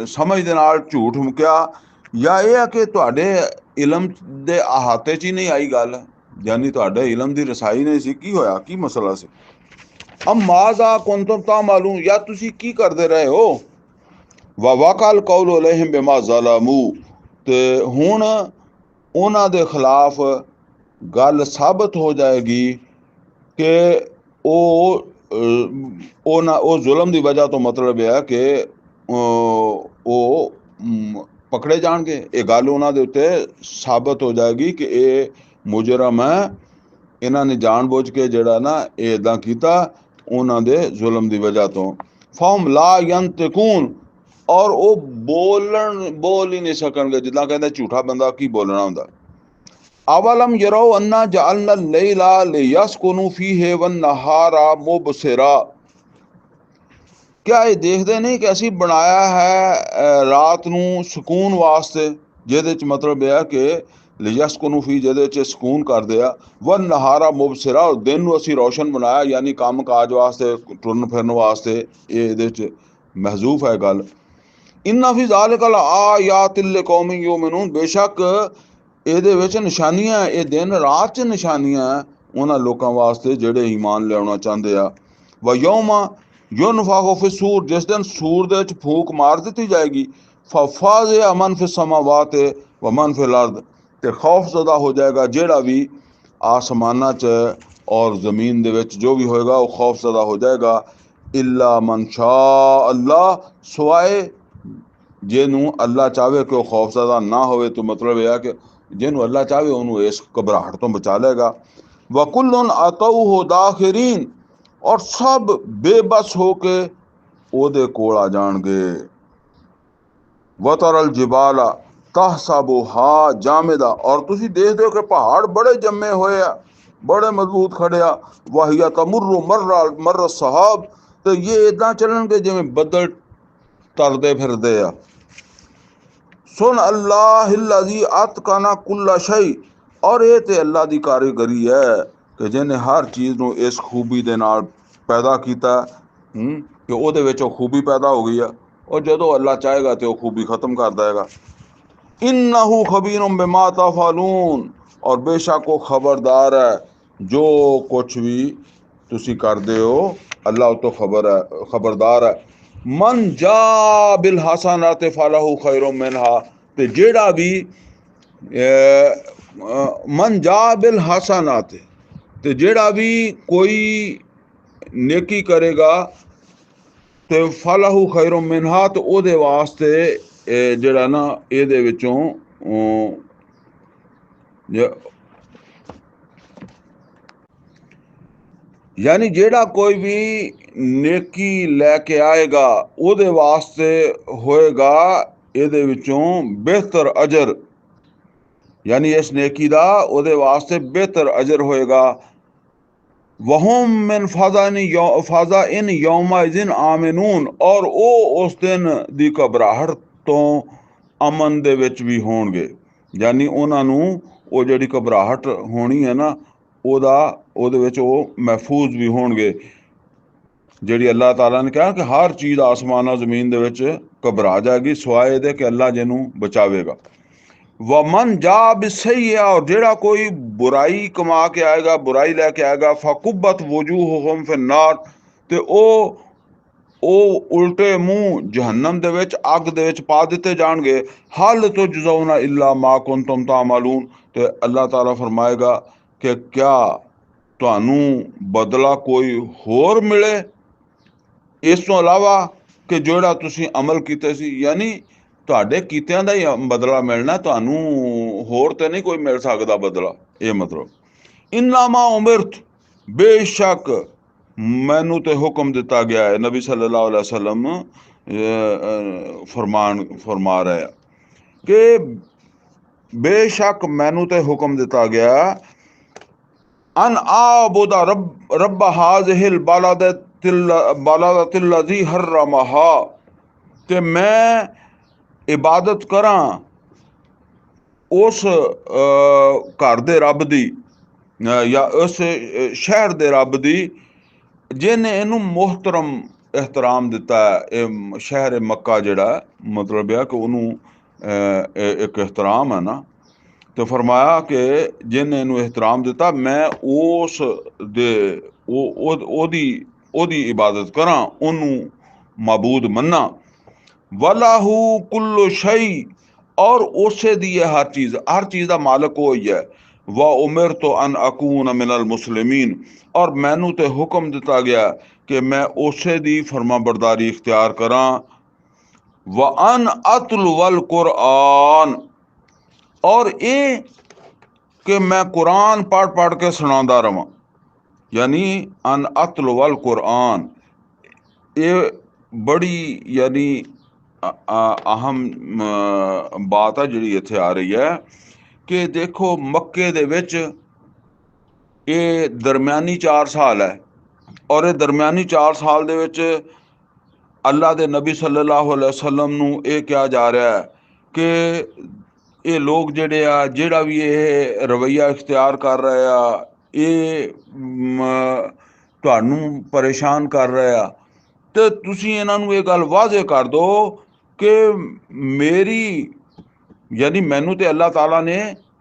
ਸਮਝ ਦੇ ਨਾਲ ਝੂਠ ਮੁਕਿਆ, ਜਾਂ ਇਹ ਹੈ ਕਿ ਤੁਹਾਡੇ ਇਲਮ ਦੇ ਅਹਾਤੇ 'ਚ ਹੀ ਨਹੀਂ ਆਈ ਗੱਲ, ਯਾਨੀ ਤੁਹਾਡੇ ਇਲਮ ਦੀ ਰਸਾਈ ਨਹੀਂ ਸੀ। ਕੀ ਹੋਇਆ, ਕੀ ਮਸਲਾ ਸੀ? ਮਾਜ਼ਾ ਕੁੰਤੁਮ ਤਾਮਲੂਨ, ਜਾਂ ਤੁਸੀਂ ਕੀ ਕਰਦੇ ਰਹੇ ਹੋ। ਵਕਲ ਕੌਲ ਅਲੈਹਿਮ ਬਿਮਾ ਜ਼ਲਮੂ, ਤੇ ਹੁਣ ਉਹਨਾਂ ਦੇ ਖਿਲਾਫ ਗੱਲ ਸਾਬਤ ਹੋ ਜਾਏਗੀ ਕਿ ਉਹ ਜ਼ੁਲਮ ਦੀ ਵਜ੍ਹਾ ਤੋਂ ਮਤਲਬ ਇਹ ਹੈ ਕਿ ਉਹ ਪਕੜੇ ਜਾਣਗੇ। ਇਹ ਗੱਲ ਉਹਨਾਂ ਦੇ ਉੱਤੇ ਸਾਬਤ ਹੋ ਜਾਏਗੀ ਕਿ ਇਹ ਮੁਜਰਮ ਹੈ, ਇਹਨਾਂ ਨੇ ਜਾਣ ਬੁੱਝ ਕੇ ਜਿਹੜਾ ਨਾ ਇਹ ਇੱਦਾਂ ਕੀਤਾ ਉਹਨਾਂ ਦੇ ਜ਼ੁਲਮ ਦੀ ਵਜ੍ਹਾ ਤੋਂ। ਫਹਮ ਲਾ ਯੰਤਕੂਨ, ਔਰ ਉਹ ਬੋਲ ਹੀ ਨਹੀਂ ਸਕਣਗੇ, ਜਿੱਦਾਂ ਕਹਿੰਦੇ ਝੂਠਾ ਬੰਦਾ ਕੀ ਬੋਲਣਾ ਹੁੰਦਾ। ਅਵਲਮ ਯਰੋ ਅੰਨਾ ਜਅਲਨਾ ਲੈਲਾ ਲਿਯਸਕੁਨੂ ਫੀਹ ਵਨ-ਨਹਾਰਾ ਮੁਬਸਿਰਾ, ਕਿਆ ਇਹ ਦੇਖਦੇ ਨਹੀਂ ਕਿ ਅਸੀਂ ਬਣਾਇਆ ਹੈ ਰਾਤ ਨੂੰ ਸਕੂਨ ਵਾਸਤੇ, ਜਿਹਦੇ 'ਚ ਮਤਲਬ ਇਹ ਹੈ ਕਿ ਲਿਯਸਕੁਨੂ ਫੀ, ਜਿਹਦੇ 'ਚ ਸਕੂਨ ਕਰਦੇ ਆ, ਵਨ-ਨਹਾਰਾ ਮੁਬਸਿਰਾ, ਔਰ ਦਿਨ ਨੂੰ ਅਸੀਂ ਰੋਸ਼ਨ ਬਣਾਇਆ, ਯਾਨੀ ਕੰਮ ਕਾਜ ਵਾਸਤੇ, ਟੁਰਨ ਫਿਰਨ ਵਾਸਤੇ। ਇਹ ਇਹਦੇ 'ਚ ਮਹਿਜ਼ੂਫ ਹੈ ਗੱਲ। ਇन्ना फी ज़ालिका लआयातिन लिकौमिन युमिनून, बेशक ਇਹਦੇ ਵਿੱਚ ਨਿਸ਼ਾਨੀਆਂ, ਇਹ ਦਿਨ ਰਾਤ 'ਚ ਨਿਸ਼ਾਨੀਆਂ ਉਹਨਾਂ ਲੋਕਾਂ ਵਾਸਤੇ ਜਿਹੜੇ ਈਮਾਨ ਲਿਆਉਣਾ ਚਾਹੁੰਦੇ ਆ। ਵ ਯੌਮਾ ਯੁਨਫਖੁ ਫਿ ਸੂਰ, ਜਿਸ ਦਿਨ ਸੂਰ ਦੇ ਵਿੱਚ ਫੂਕ ਮਾਰ ਦਿੱਤੀ ਜਾਏਗੀ, ਫਫਾਜ਼ਿਅ ਮਨ ਫਿ ਸਮਾਵਾਤ ਵ ਮਨ ਫਿਲ ਅਰਦ, ਤੇ ਖੌਫ ਜ਼ਦਾ ਹੋ ਜਾਏਗਾ ਜਿਹੜਾ ਵੀ ਆਸਮਾਨਾਂ 'ਚ ਔਰ ਜ਼ਮੀਨ ਦੇ ਵਿੱਚ ਜੋ ਵੀ ਹੋਏਗਾ ਉਹ ਖੌਫ ਜ਼ਦਾ ਹੋ ਜਾਏਗਾ। ਇਲਾ ਮਨ ਸ਼ਾ ਅੱਲਾ, ਸਿਵਾਏ ਜਿਹਨੂੰ ਅੱਲਾ ਚਾਹਵੇ ਕਿ ਉਹ ਖੌਫਜ਼ਦਾ ਨਾ ਹੋਵੇ, ਤਾਂ ਮਤਲਬ ਇਹ ਹੈ ਕਿ ਜਿਹਨੂੰ ਅੱਲਾ ਚਾਹਵੇ ਉਹਨੂੰ ਇਸ ਘਬਰਾਹਟ ਤੋਂ ਬਚਾ ਲਏਗਾ। ਵਕੁੱਲੁਨ ਅਤਊਹੁ ਦਾਖਿਰੀਨ, ਔਰ ਸਭ ਬੇਬਸ ਹੋ ਕੇ ਉਹਦੇ ਕੋਲ ਆ ਜਾਣਗੇ। ਵਤਰਲ ਜਿਬਾਲਾ ਤਹਸਬੁਹਾ ਜਾਮਿਦਾ, ਔਰ ਤੁਸੀਂ ਦੇਖਦੇ ਹੋ ਕਿ ਪਹਾੜ ਬੜੇ ਜੰਮੇ ਹੋਏ ਆ, ਬੜੇ ਮਜ਼ਬੂਤ ਖੜੇ ਆ। ਵਾਹਿਆ ਤਮੁਰੁ ਮਰਰ ਸਹਾਬ, ਤੇ ਇਹ ਇੱਦਾਂ ਚੱਲਣਗੇ ਜਿਵੇਂ ਬੱਦਲ ਤਰਦੇ ਫਿਰਦੇ ਆ। ਸੁਨ ਅੱਲਾਹ ਅੱਲਜ਼ੀ ਅਤਕਨਾ ਕੁੱਲ ਸ਼ੈ, ਔਰ ਇਹ ਤੇ ਅੱਲਾ ਦੀ ਕਾਰੀਗਰੀ ਹੈ ਕਿ ਜਿਹਨੇ ਹਰ ਚੀਜ਼ ਨੂੰ ਇਸ ਖੂਬੀ ਦੇ ਨਾਲ ਪੈਦਾ ਕੀਤਾ ਕਿ ਉਹਦੇ ਵਿੱਚ ਉਹ ਖੂਬੀ ਪੈਦਾ ਹੋ ਗਈ ਆ, ਔਰ ਜਦੋਂ ਅੱਲਾ ਚਾਹੇਗਾ ਤੇ ਉਹ ਖੂਬੀ ਖਤਮ ਕਰ ਦੇਗਾ। इन्नहु खबीरुम बिमा तफअलून, और बेशक वो खबरदार है जो कुछ भी तुसी करदे हो, अल्लाह तो खबरदार है। मन जा बिल हसनात फलहु खैरुम मिनहा, ते जेड़ा भी मन जा बिल हसनात, ते जेड़ा भी कोई नेकी करेगा ਤੇ ਫਲਹੁ ਖੈਰੁ ਮਿਨਹਾ, ਤੇ ਉਹਦੇ ਵਾਸਤੇ ਜਿਹੜਾ ਨਾ ਇਹਦੇ ਵਿੱਚੋਂ ਯਾਨੀ ਜਿਹੜਾ ਕੋਈ ਵੀ ਨੇਕੀ ਲੈ ਕੇ ਆਏਗਾ ਉਹਦੇ ਵਾਸਤੇ ਹੋਏਗਾ ਇਹਦੇ ਵਿੱਚੋਂ ਬਿਹਤਰ ਅਜਰ, ਯਾਨੀ ਇਸ ਨੇਕੀ ਦਾ ਉਹਦੇ ਵਾਸਤੇ ਬਿਹਤਰ ਅਜਰ ਹੋਏਗਾ। वहुम मिन फाजा इन यौमाइज़िन आमिनून, और ਉਹ ਉਸ ਦਿਨ ਦੀ ਘਬਰਾਹਟ ਤੋਂ ਅਮਨ ਦੇ ਵਿੱਚ ਵੀ ਹੋਣਗੇ, ਯਾਨੀ ਉਹਨਾਂ ਨੂੰ ਉਹ ਜਿਹੜੀ ਘਬਰਾਹਟ ਹੋਣੀ ਹੈ ਨਾ ਉਹਦੇ ਵਿੱਚ ਉਹ ਮਹਿਫੂਜ਼ ਵੀ ਹੋਣਗੇ। ਜਿਹੜੀ ਅੱਲਾਹ ਤਾਲਾ ਨੇ ਕਿਹਾ ਕਿ ਹਰ ਚੀਜ਼ ਆਸਮਾਨਾਂ ਜ਼ਮੀਨ ਦੇ ਵਿੱਚ ਘਬਰਾ ਜਾਏਗੀ ਸਿਵਾਏ ਇਹਦੇ ਕਿ ਅੱਲਾ ਜਿਹਨੂੰ ਬਚਾਵੇਗਾ। वमन जा बिसही है, और जेड़ा कोई बुराई कमा के आएगा, बुराई लैके आएगा, फकुब्बत वजूहुहुम फिन्नार, ते ओ उल्टे मुंह जहन्नम दे विच अग दे विच पा दिते जाणगे। हल तुजज़ौना इल्ला मा कुंतुम तामलून, ते अल्लाह ताला फरमाएगा कि क्या तुहानू बदला कोई होर मिले इस तो इलावा कि ਜਿਹੜਾ ਤੁਸੀਂ ਅਮਲ ਕੀਤੇ ਸੀ, ਯਾਨੀ ਤੁਹਾਡੇ ਕੀਤਿਆਂ ਦਾ ਹੀ ਬਦਲਾ ਮਿਲਣਾ, ਤੁਹਾਨੂੰ ਹੋਰ ਤੇ ਨਹੀਂ ਕੋਈ ਮਿਲ ਸਕਦਾ ਬਦਲਾ। ਇਹ ਮਤਲਬ ਇਨਾਮਾ ਉਮਰਤ, ਬੇਸ਼ੱਕ ਮੈਨੂੰ ਤੇ ਹੁਕਮ ਦਿੱਤਾ ਗਿਆ ਹੈ। ਨਬੀ ਸੱਲੱਲਾਹੁ ਅਲੈहि ਵਸੱਲਮ ਫਰਮਾ ਰਿਹਾ ਕਿ ਬੇਸ਼ੱਕ ਮੈਨੂੰ ਤੇ ਹੁਕਮ ਦਿੱਤਾ ਗਿਆ ਅਨ ਆਬੁਦਾ ਰੱਬ ਹਾਜ਼ਿਹਿਲ ਬਲਦतिल लज़ी हर्रमहा, ਤੇ ਮੈਂ ਇਬਾਦਤ ਕਰਾਂ ਉਸ ਘਰ ਦੇ ਰੱਬ ਦੀ ਜਾਂ ਉਸ ਸ਼ਹਿਰ ਦੇ ਰੱਬ ਦੀ ਜਿਹਨੇ ਇਹਨੂੰ ਮੁਹਤਰਮ ਇਹਤਰਾਮ ਦਿੱਤਾ ਹੈ। ਇਹ ਸ਼ਹਿਰ ਮੱਕਾ ਜਿਹੜਾ ਮਤਲਬ ਆ ਕਿ ਉਹਨੂੰ ਇੱਕ ਇਹਤਰਾਮ ਹੈ ਨਾ, ਤੇ ਫਰਮਾਇਆ ਕਿ ਜਿਹਨੇ ਇਹਨੂੰ ਇਹਤਰਾਮ ਦਿੱਤਾ ਮੈਂ ਉਸ ਦੇ ਉਹਦੀ ਇਬਾਦਤ ਕਰਾਂ, ਉਹਨੂੰ ਮਾਬੂਦ ਮੰਨਾਂ। वलाहू कुल्लु शई, और उसे दी है हर चीज़ का मालिक वो ही है। व उमिरतु अन अकून मिनल मुस्लिमीन, और मैनू ते हुक्म दिता गया कि मैं उसे दी फरमा बरदारी इख्तियार करा। व अन अतलु वल कुरआन, और ये कि मैं कुरान पढ़ के सुनांदा रवां, यानी अन अतलु वल कुरआन, ये बड़ी यानी अहम बात है ਜਿਹੜੀ ਇੱਥੇ ਆ ਰਹੀ ਹੈ ਕਿ ਦੇਖੋ ਮੱਕੇ ਦੇ ਵਿੱਚ ਇਹ ਦਰਮਿਆਨੀ 4 ਸਾਲ ਹੈ, ਔਰ ਇਹ ਦਰਮਿਆਨੀ 4 ਸਾਲ ਦੇ ਵਿੱਚ ਅੱਲਾ ਦੇ ਨਬੀ ਸੱਲੱਲਾਹੁ ਅਲੈहि ਵਸੱਲਮ ਨੂੰ ਇਹ ਕਿਹਾ ਜਾ ਰਿਹਾ ਹੈ ਕਿ ਇਹ ਲੋਕ ਜਿਹੜੇ ਆ ਜਿਹੜਾ ਵੀ ਇਹ ਰਵੱਈਆ ਇਖਤਿਆਰ ਕਰ ਰਹੇ ਆ, ਇਹ ਤੁਹਾਨੂੰ ਪਰੇਸ਼ਾਨ ਕਰ ਰਹੇ ਆ, ਤੇ ਤੁਸੀਂ ਇਹਨਾਂ ਨੂੰ ਇਹ ਗੱਲ ਵਾਜ਼ਿਹ ਕਰ ਦਿਓ ਕਿ ਮੇਰੀ यानी मैनू ते अल्लाह ताला ने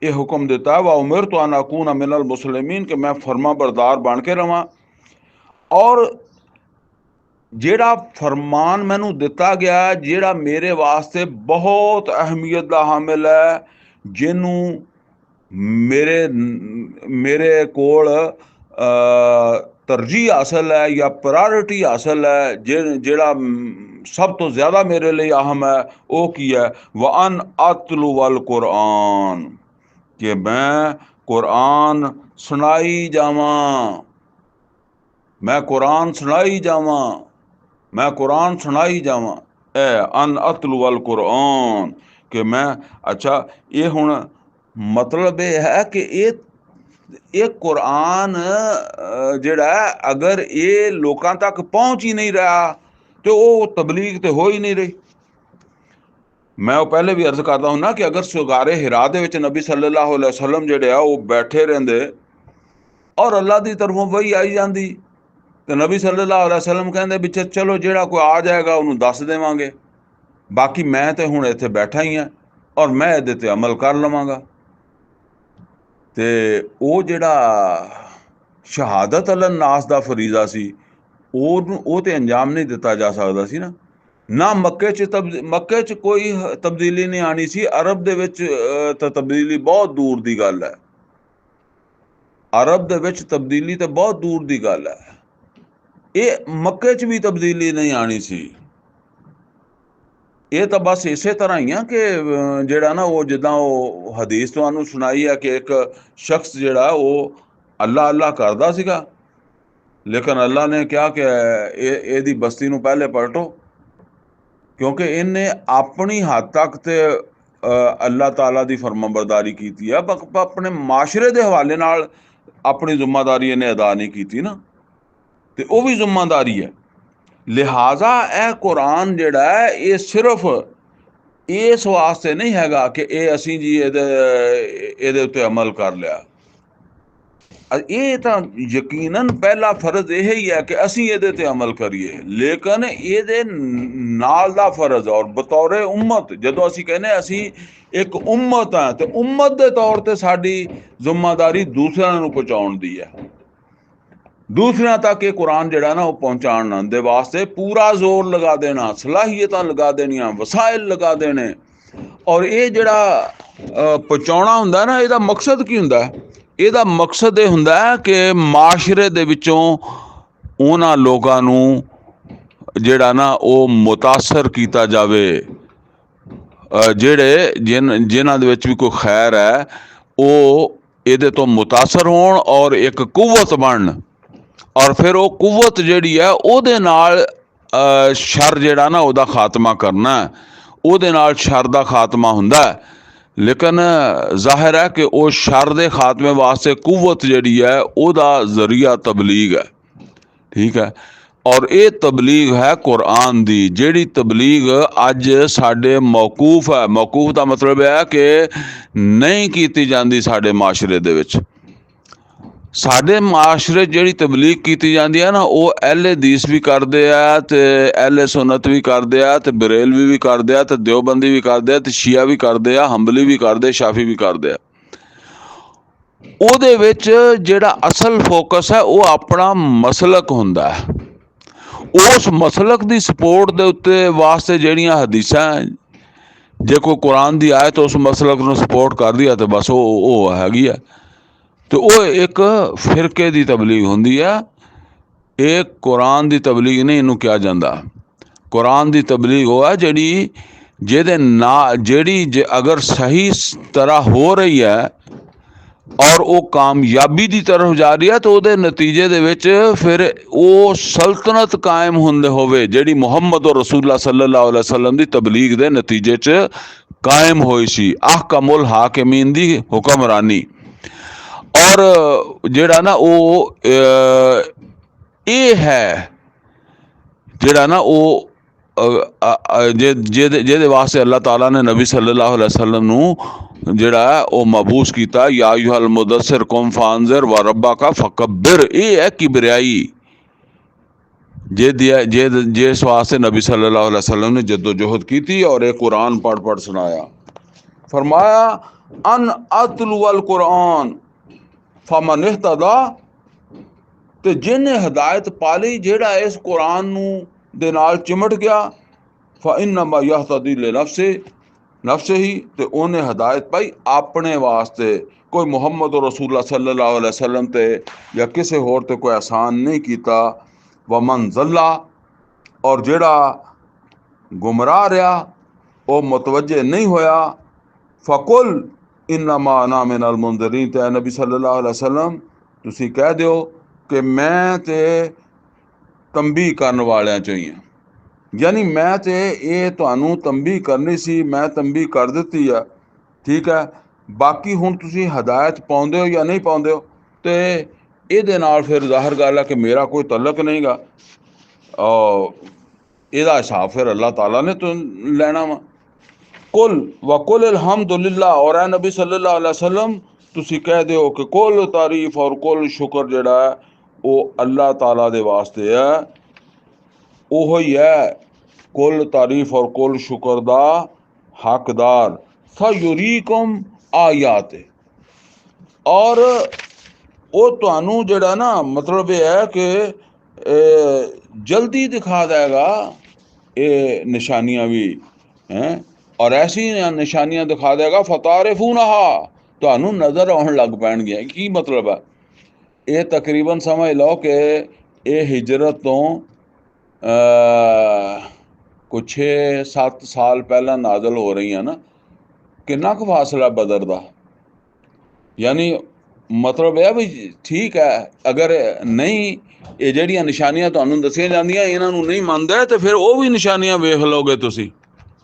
यह हुक्म दिता व उमिरतु अन अकून मिनल मुस्लिमीन, कि मैं फरमा बरदार बन के रवां। और जेड़ा फरमान मैनू दिता गया, जेड़ा मेरे वास्ते बहुत अहमियत दा हामिल है, जिन्नू मेरे कोल तरजीह हासिल है या प्रायोरिटी हासिल है, जेड़ा सब तो ज़्यादा मेरे लिए अहम है, वो की है व अन अतलु वल कुरआन, कि मैं कुरान सुनाई जावां, मैं कुरान सुनाई जावां, मैं कुरान सुनाई जावां। ए अन अतलु वल कुरान, कि मैं अच्छा ये हुण मतलब ये है कि ये कुरान जिहड़ा अगर ये लोकां तक पहुँच ही नहीं रहा तो वो तबलीग तो हो ही नहीं रही। मैं वो पहले भी अर्ज करता हूँ ना कि अगर सुगारे हिरा दे विच नबी सल्लल्लाहु अलैहि वसल्लम जिहड़े आ वो बैठे रहिंदे और अल्लाह की तरफों वही आई जाती तो नबी सल्लल्लाहु अलैहि वसल्लम कहते भी चलो जिहड़ा कोई आ जाएगा उन्होंने दस देवांगे, बाकी मैं तो हुण इत्थे बैठा ही हाँ और मैं इहदे ते अमल कर लवांगा। ते वो जिहड़ा शहादत अलन नास दा फरीज़ा सी ਉਹ ਤੇ अंजाम नहीं दिता जा सकता सी ना मक्के च कोई तब्दीली नहीं आनी सी। अरब दे विच तां तब्दीली बहुत दूर दी गल है, अरब दे विच तब्दीली तो बहुत दूर दी गल है। ये मक्के च भी तब्दीली नहीं आनी सी। ये तो बस इसे तरह ही है कि जिहड़ा ना वो जिद्दां वो हदीस तुहानूं सुनाई है कि एक शख्स जिहड़ा वो अल्लाह अल्लाह करदा सीगा, लेकिन अल्लाह ने कहा कि ਇਹਦੀ बस्ती नूं पहले पलटो, क्योंकि इन्हें अपनी हद तक तो अल्लाह ताला की फरमाबरदारी की है, अपने माशरे के हवाले नाल अपनी जिम्मेदारी इन्हें अदा नहीं की ना, तो वह भी जिम्मेदारी है। लिहाजा यह कुरान जिहड़ा है ये सिर्फ इस वास्ते नहीं हैगा कि ये असीं जी इहदे उत्ते अमल कर लिया। ये तो यकीनन पहला फर्ज यही है कि असीं इहदे ते अमल करिए, लेकिन इहदे नाल दा फर्ज और बतौर उम्मत जदों असीं कहने असीं एक उम्मत हाँ तो उम्मत के तौर पर साडी जिम्मेदारी दूसरों नूं पहुँचाउण दी है, दूसरों तक ये कुरान जिहड़ा ना वो पहुँचाउण दे वास्ते पूरा जोर लगा देना, सलाहियतां लगा देनियां, वसाइल लगा देने। और ये जिहड़ा पहुँचाउणा हुंदा ना इहदा मकसद की हुंदा? ਇਹਦਾ मकसद ये हुंदा है कि माशरे दे विचों उन्हां लोकां नूं जिहड़ा ना वो मुतासर कीता जावे, जिहड़े जिन्हां दे विच भी कोई खैर है वो इहदे तो मुतासर होण और एक कुव्वत बनन, और फिर वो कुव्वत जिहड़ी है उहदे नाल शर जिहड़ा ना उहदा खात्मा करना, उहदे नाल शर दा खात्मा हुंदा है। लेकिन जाहिर है कि वो शर दे खात्मे वास्ते कुव्वत जिहड़ी है उहदा जरिया तबलीग है, ठीक है। और ये तबलीग है कुरान दी, जिहड़ी तबलीग अज साडे मौकूफ है। मौकूफ का मतलब है कि नहीं कीती जांदी साडे माशरे दे विच। साडे माशरे जिहड़ी तबलीग कीती जांदी है ना वो अहले हदीस भी करदे आ ते अहले सुन्नत भी करदे आ ते बरेलवी भी करदे आ ते देवबंदी भी करदे आ ते शिया भी करदे आ, हंबली भी करदे, शाफी भी करदे आ। ਉਹਦੇ ਵਿੱਚ ਜਿਹੜਾ असल फोकस है वो अपना मसलक ਹੁੰਦਾ है, उस मसलक की सपोर्ट के उत्ते वास्ते ਜਿਹੜੀਆਂ हदीसां जे कोई कुरान की आए तो उस मसलक ਨੂੰ सपोर्ट कर दिया तो बस वो हैगी है। तो वो एक फिरके की तबलीग होंदी है, एक कुरान की तबलीग नहीं इनू कहा जाता। कुरान की तबलीग वो है जिहड़ी जिहदे ना जिहड़ी अगर सही तरह हो रही है और वो कामयाबी की तरफ जा रही है तो वो नतीजे दे विच फिर वो सल्तनत कायम होंदे होवे जिहड़ी मुहम्मद और रसूलुल्लाह सल्लल्लाहु अलैहि वसल्लम की तबलीग के नतीजे च कायम होई सी, अहकमुल हाकिमीन दी हुक्मरानी। और जिहड़ा ना वो ये है जिहड़ा ना वो जिहदे वास्ते अल्लाह ताला ने नबी सल्लल्लाहु अलैहि वसल्लम नूं जिहड़ा वो मबूस कीता, या अय्युहल मुदस्सिर कुम फांज़िर व रब्बका फकब्बिर। ये है किबरियाई जिस वास्ते नबी सल्लल्लाहु अलैहि वसल्लम ने जद्दोजहद की थी और एक कुरान पढ़ पढ़ सुनाया। फरमाया अन अतलुअल कुरान फमन इहतदा, तो जिन्हें हदायत पाली जिहड़ा इस कुरान नूं दे नाल चिमट गया, फइन्नमा यहतदी लिनफ्से नफ्से ही, तो उन्हें हदायत पाई अपने वास्ते, कोई मुहम्मद और रसूलुल्लाह सल्लल्लाहु अलैहि वसल्लम ते या किसी होर ते कोई एहसान नहीं किया। वमन ज़ल्ला, और जिहड़ा गुमराह रहा वो मुतवज्जे नहीं होया, फ़कुल इन्नमा अना मिनल मुंज़रीन, ते नबी सल्लल्लाहु अलैहि वसल्लम तुसी कह दिओ कि मैं ते तंबी करने वालियां चों ही, यानी मैं ते ये तुहानूं तंबी करनी सी, मैं तंबी कर दित्ती है, ठीक है। बाकी हुण तुसी हदायत पाउंदे हो या नहीं पाउंदे हो ते इहदे नाल फिर ज़ाहिर गल है कि मेरा कोई तलक नहीं गा, और इहदा हिसाब फिर अल्लाह ताला ने तो लैना वा। कुल वकुल अलहमदुलिल्लाह, और ए नबी सल्लल्लाहु अलैहि वसल्लम तुसी कह दिओ कि कुल तारीफ और कुल शुक्र जिहड़ा है वो अल्लाह ताला दे वास्ते है। ओहो ही है कुल तारीफ और कुल शुक्र दा हकदार। सयुरीकुम आयाते, और वो तुहानू जिहड़ा ना मतलब ये है कि जल्दी दिखा देगा ये निशानियां भी हैं, और ऐसी निशानियां दिखा देगा फतारिफूनहा, तुहानू नज़र आउण लग पैणगियां। की मतलब है, ये तकरीबन समझ लो कि ये हिजरत तो कुछ 6-7 साल पहला नाजल हो रही है ना, किन्ना क फासला बदर दा। यानी मतलब है भी ठीक है, अगर नहीं ये ਜਿਹੜੀਆਂ ਨਿਸ਼ਾਨੀਆਂ ਤੁਹਾਨੂੰ ਦੱਸੀਆਂ ਜਾਂਦੀਆਂ ਇਹਨਾਂ ਨੂੰ नहीं ਮੰਨਦੇ ਤੇ ਫਿਰ ਉਹ ਵੀ ਨਿਸ਼ਾਨੀਆਂ ਵੇਖ ਲਓਗੇ ਤੁਸੀਂ,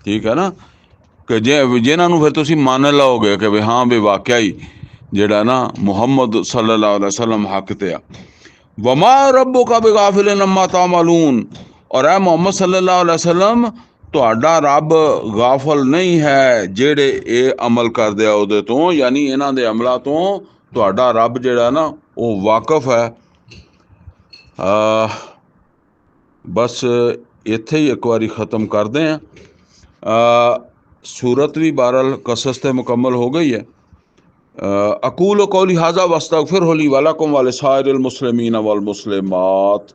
ਠੀਕ ਹੈ ਨਾ, ਕਿ ਜਿਨ੍ਹਾਂ ਨੂੰ ਫਿਰ ਤੁਸੀਂ ਮੰਨ ਲਓਗੇ ਕਿ ਵੀ ਹਾਂ ਵੀ ਵਾਕਿਆ ਹੀ ਜਿਹੜਾ ਨਾ ਮੁਹੰਮਦ ਸੱਲੱਲਾਹੁ अलैहि वसल्लम हक ते आ। वमा रब्बुका बिगाफिलिन अम्मा तामलून, और ए मुहम्मद सल्लल्लाहु अलैहि वसल्लम ਤੁਹਾਡਾ ਰੱਬ ਗਾਫਲ नहीं है ਜਿਹੜੇ ਇਹ ਅਮਲ ਕਰਦੇ ਆ ਉਹਦੇ ਤੋਂ, यानी ਇਹਨਾਂ ਦੇ ਅਮਲਾਂ ਤੋਂ ਤੁਹਾਡਾ ਰੱਬ ਜਿਹੜਾ ਨਾ ਉਹ ਵਾਕਿਫ है। बस ਇੱਥੇ ਹੀ ਇੱਕ ਵਾਰੀ ख़त्म ਕਰਦੇ हैं। सूरत भी बहरहाल कसस ते मुकम्मल हो गई है। अकूल कौली हाजा वस्तगफिरहु ली वलकुम वलिसाइरिल मुस्लिमीन वल मुस्लिमात।